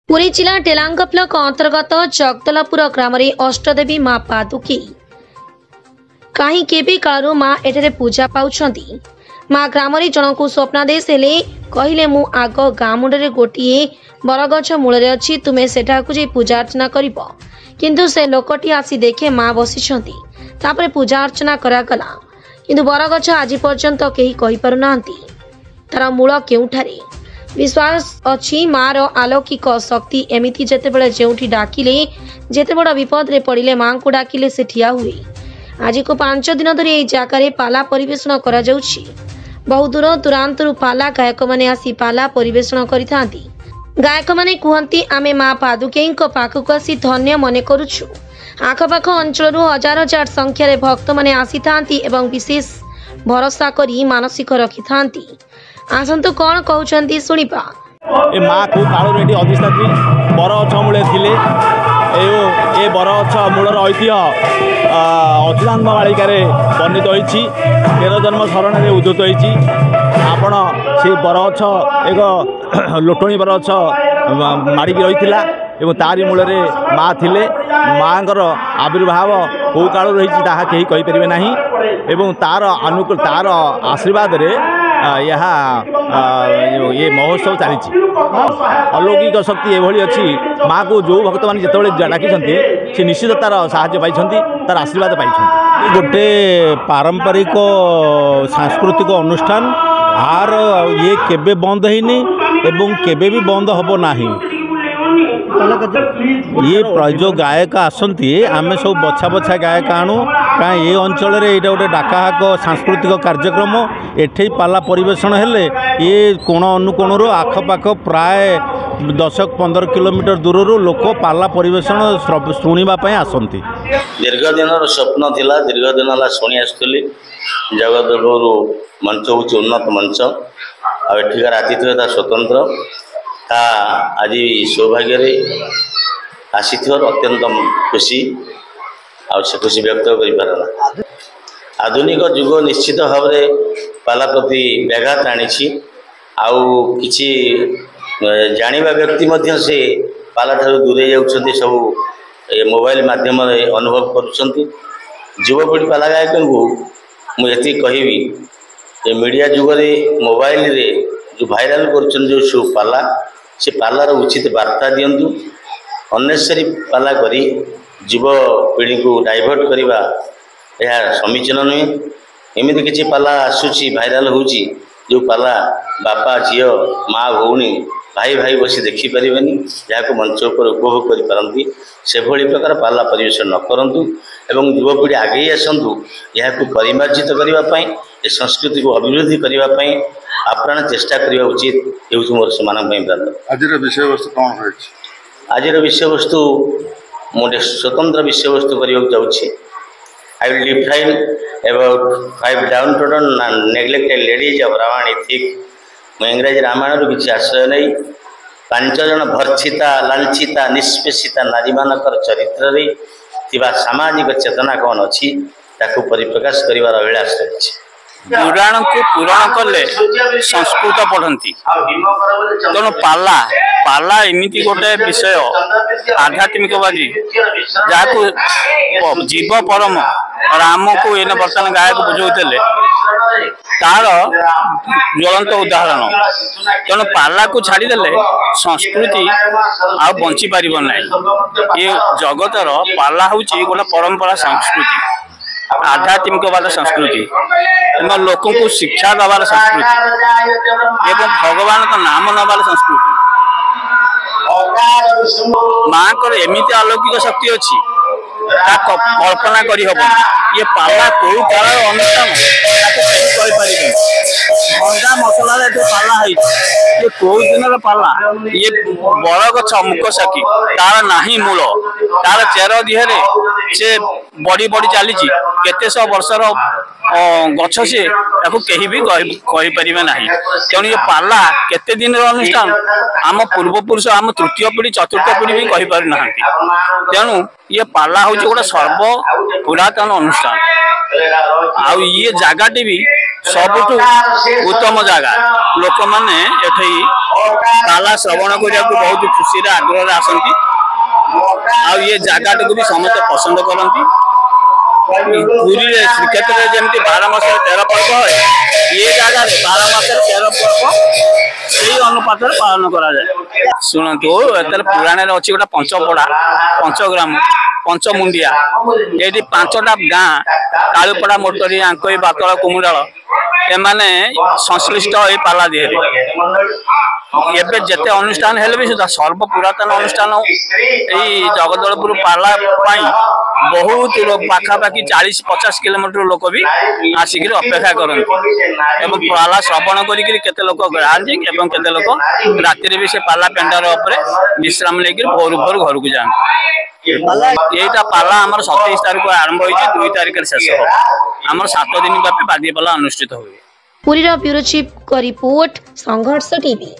पुरी जिला टेलांग ब्लॉक अंतर्गत जगदलपुर ग्राम अष्टदेवी माँ पादुकी कहीं केबी कालू माँ एठे पूजा पाउछंती। माँ ग्राम जनक स्वप्नादेश हेले कहले मु आग गाँ मुंडे गोटे बरगछ मूल अच्छी तुमे सेठाकु जाई पूजा अर्चना करिब, किंतु से लोकटी आसी देखे माँ बसिछंती। तापरे पूजा अर्चना करागला, किंतु बरगछ आज पर्यंत केही कहि पारुनांती तार मूल केउठारे। विश्वास अच्छी माँ रो अलौकिक शक्ति एमिति जेतेबेले जेउठी डाकिले जेते बड़ विपद रे पड़िले माँ को डाकिले से ठिया हुए। आज को 5 दिन धरी एई जागारे पाला परिवेषण करा जाउछि। बहु दूर दूरांतरु पाला गायक माने आसी पाला परिवेषण करिथांती। गायक माने कुहंती आमे माँ पादुकेईक पाखकु आसी धन्य मने करूछु। आखपाख अंचलरू हजार हजार संख्यार भक्त माने आसीथांती एवं विशेष भरोसा करी मानसिक रखिथांती। आसंतु कौन कहउछंती सुनिपा। ए माँ को कालू एटी अधिष्ठात्री बरगछ मूले थिले। ए बरगछ मूलर ऐतिह्य अच्युतानंद मालिकार वर्णित होइछि। 13 जन्म शरण में उद्धत होइछि। आपण से बरगछ एक लोटणी बरगछ मारिकी रहिथिला एवं तारी मूल माँ थिले। माँकर आविर्भाव कौ काल रही ताहा केही कहि परिबे नाही एवं तार अनुकूल तार आशीर्वाद रे ये महोत्सव चली। अलौकिक शक्ति एभली अच्छी। माँ को जो भक्त मैंने जिते डाकी से निश्चित तार साहाय्य पाई तार आशीर्वाद पाई। गोटे पारंपरिक सांस्कृतिक अनुष्ठान आर ये केबे बंद हैनी एवं केबे भी बंद हब नाही। ये जो गायक आसती आम सब बछा बछा गायक आणु कहीं ये अंचल ये गोटे डाकाहाक सांस्कृतिक कार्यक्रम एठे पाला परिवेषण हेले ये कोण अनुकोण आखपाख प्राय 10-15 किलोमीटर दूर लोक पाला परिवेषण शुणापी आसती। दीर्घ दिन स्वप्न थिला, दीर्घ दिन है शुणी आसुली। जगदलपुर मंच हूँ उन्नत मंच आठिकार आतिथ्यता स्वतंत्र ता आज सौभाग्य आसी अत्यंत खुशी आ खुशी व्यक्त कर। आधुनिक जुग निश्चित भाव में पाला प्रति व्याघात आनी कि जानिबा व्यक्ति से पाला ठारू दूरे जाउछन्ति। सब मोबाइल माध्यम अनुभव करुछन्ति। युवपीढ़ी पाला गायक को मुझे कहबी मीडिया जुगरे मोबाइल रे जो भाइराल कर जो शो पाला से पालार उचित वार्ता दिंतु। अनेसरी पाला करी युवपीढ़ी को डाइवर्ट करवा यह समीचीन नुहे। एमती किसी पाला आसूची भाइराल होची जो पाला बापा झी माँ भौणी भाई भाई बसी देखिपारे जहाँ मंच पर उपभोग करपारती से भली प्रकार पाला परिवेषण न करूँ एवं युवपीढ़ी आगे आसतु यहाँ परिमार्जित करने ए संस्कृति को अभिवृद्धि करने आप्राण चेष्टा करने उचित ये मोर से आज विषय वस्तु कौन है? आज विषय वस्तु मोटे स्वतंत्र विषय वस्तु करने जाऊँगी। I will define about 5 downtrodden and neglected ladies of Ravan ethic. मैं इंग्रजी रामायण किसी आश्रय नहीं 5 जन भर्षिता लांछिता निष्पेषिता नारी मानकर चरित्र रे थिबा सामाजिक चेतना कौन अच्छी ताकू परिप्रकाश करिवार अभिलाष रही। पुराण को पुराण कले संस्कृत पढ़ती तेणु पाला पाला एमती गोटे विषय आध्यात्मिकवादी जहाँ जीव परम राम को एने बर्तमान गायक बुझाते तार ज्वलंत उदाहरण। तेणु पाला को छाड़देले संस्कृति आ बंची पार ना। ये जगतर पाला हूँ गोटे परंपरा संस्कृति आध्यात्मिकवाद संस्कृति एवं लोक को शिक्षा दबार संस्कृति एवं भगवान का नाम नबार संस्कृति। माँ को एमती अलौकिक शक्ति अच्छी कल्पना करी हब। ये पाला कौ काल अनुष्ठान भंडा मसला पाला ये कौ दिन पाला ये बरगछ मुख साखी तार नाही मूल तार चेर दिहरे से बड़ी बड़ी चली केते सौ वर्षर गछ से कहीं भी कही पारे ना। तेणु ये पाला केते दिन अनुष्ठान आम पूर्वपुरुष आम तृतीय पीढ़ी चतुर्थ पीढ़ी भी कही पारि ना। तेणु ये पाला हूँ गोटे सर्व पुरातन अनुष्ठान। आ ये जगह भी सबुठु उत्तम जगह लोक मैंने एठी पाला श्रवण करने को बहुत खुशी आग्रह आसती आ ये जगह भी समस्त पसंद करती पुरी श्रीक्षेत्र में जमी 12 मास 13 पर्व है ये जगह 12 मास 13 पर्व से अनुपात पालन करा जाए। शुणु एतर पुराण अच्छी गोटे पंचपड़ा पंचग्राम पंचमुंडिया ये 5टा गाँ कालुपड़ा मोटरी आंकोई बातल कुमुडाल एमाने संश्लिष्ट ये पाला दिहे एबे जेते अनुष्ठान हेले भी सुधा सर्व पुरातन अनुष्ठान यही जगदलपुर पाला बहुत पाखापाखि 40-50 किलोमीटर लोक भी आसिक अपेक्षा करते पाला श्रवण करते लोक गाँधी और केते लोक राति भी से पाला पेंडार विश्राम लेकर भोर भोर घर को जाते। यहीटा पाला आमर 27 तारीख आरंभ हो 2 तारीख शेष हो आमर 7 दिन व्यापी बादी पाला अनुष्ठित हुए। पुरीर ब्यूरो चीफ को रिपोर्ट संघर्ष टीवी।